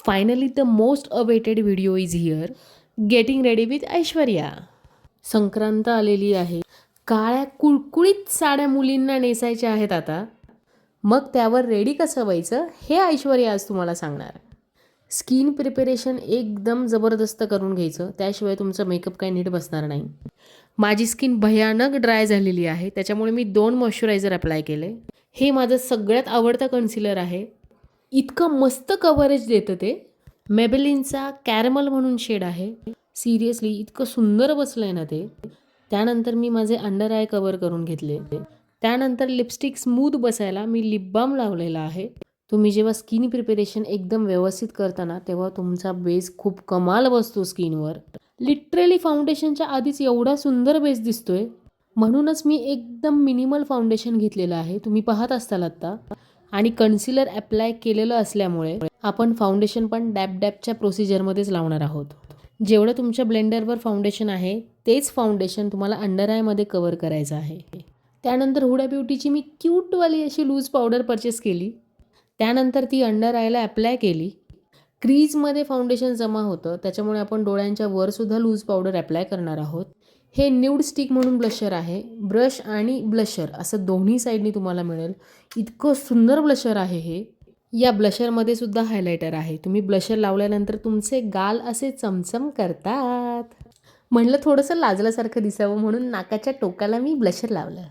Finally the most awaited video is here. Getting ready with Aishwarya. Sankrant आलेली आहे. काळ्या कुळकुळीत साड्या मुलींना नेसायच्या आहेत आता. मग त्यावर रेडी कसं व्हायचं हे ऐश्वर्या आज तुम्हाला सांगणार. स्किन प्रिपरेशन एकदम जबरदस्त करून घ्यायचं, त्याशिवाय तुमचं मेकअप काही नीट बसणार नाही. माझी स्किन भयानक ड्राय झालेली आहे, त्याच्यामुळे मी 2 मॉइश्चरायझर अप्लाय केले. हे माझं सगळ्यात आवडतं कन्सिलर आहे. इतकं मस्त कव्हरेज देतं ते. मेबेलिनचा कॅरमल म्हणून शेड आहे. सिरियसली इतकं सुंदर बसलं आहे ना ते. त्यानंतर मी माझे अंडर आय कवर करून घेतले. त्यानंतर लिपस्टिक स्मूथ बसायला मी लिप बाम लावलेला आहे. तुम्ही जेव्हा स्किन प्रिपरेशन एकदम व्यवस्थित करताना तेव्हा तुमचा बेस खूप कमाल बसतो स्किनवर. लिटरली फाउंडेशनच्या आधीच एवढा सुंदर बेस दिसतोय. म्हणूनच मी एकदम मिनिमल फाउंडेशन घेतलेलं आहे, तुम्ही पाहत असताल आत्ता. आणि कन्सिलर अप्लाय केलेलं असल्यामुळे आपण फाउंडेशन पण डॅब डॅबच्या प्रोसिजरमध्येच लावणार आहोत. जेवढं तुमच्या ब्लेंडरवर फाउंडेशन आहे तेच फाउंडेशन तुम्हाला अंडर आयमध्ये कवर करायचं आहे. त्यानंतर हुडा ब्युटीची मी क्यूटवाली अशी लूज पावडर परचेस केली. त्यानंतर ती अंडर आयला अप्लाय केली. क्रीजमध्ये फाउंडेशन जमा होतं, त्याच्यामुळे आपण डोळ्यांच्या वरसुद्धा लूज पावडर अप्लाय करणार आहोत. हे न्यूड स्टिक म्हणून ब्लशर आहे. ब्रश आणि ब्लशर असं दोन्ही साईडनी तुम्हाला मिळेल. इतकं सुंदर ब्लशर आहे हे. या ब्लशरमध्ये सुद्धा हायलायटर आहे. तुम्ही ब्लशर लावल्यानंतर तुमचे गाल असे चमचम करतात. म्हणलं थोडंसं लाजल्यासारखं दिसावं म्हणून नाकाच्या टोकाला मी ब्लशर लावलं.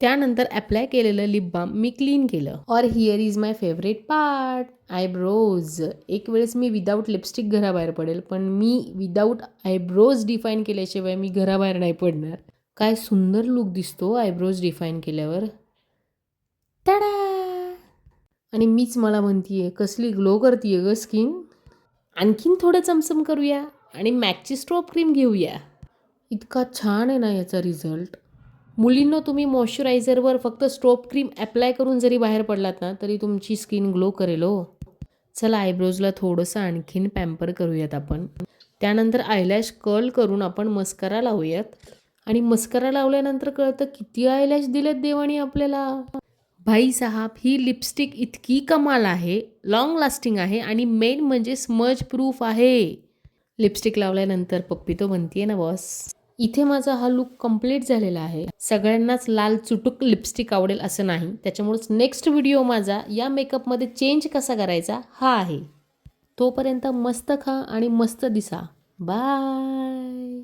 त्यानंतर अप्लाय केलेलं लिप बाम मी क्लीन केलं. और here is my favourite part, eyebrows. एक वेळेस मी विदाऊट लिपस्टिक घराबाहेर पडेल, पण मी विदाऊट आयब्रोज डिफाईन केल्याशिवाय मी घराबाहेर नाही पडणार. काय सुंदर लुक दिसतो आयब्रोज डिफाईन केल्यावर. टाडा. आणि मीच मला म्हणतीये कसली ग्लो करतीये ग स्किन. आणखीन थोडं चमचम करूया आणि मॅकची स्ट्रॉप क्रीम घेऊया. इतका छान आहे ना याचा रिझल्ट. मुलींनो, तुम्ही मॉइश्चरायझरवर फक्त स्ट्रोप क्रीम अप्लाय करून जरी बाहेर पडलात ना तरी तुमची स्किन ग्लो करेल हो. चला आयब्रोजला थोडंसं आणखीन पॅम्पर करूयात आपण. त्यानंतर आयलॅश कर्ल करून आपण मस्करा लावूयात. आणि मस्करा लावल्यानंतर कळतं किती आयलॅश दिलेत देवानी आपल्याला. भाई साहब, ही लिपस्टिक इतकी कमाल आहे, लॉंग लास्टिंग आहे आणि मेन म्हणजे स्मज प्रूफ आहे. लिपस्टिक लावल्यानंतर पप्पी तो बनतीये ना बॉस. इथे माझा हा लुक कंप्लीट झालेला आहे. सगळ्यांनाच लाल चुटुक लिपस्टिक आवडेल असं नाही, त्याच्यामुळेच नेक्स्ट व्हिडिओ माझा या मेकअपमध्ये चेंज कसा करायचा हा आहे. तोपर्यंत मस्त खा आणि मस्त दिसा. बाय.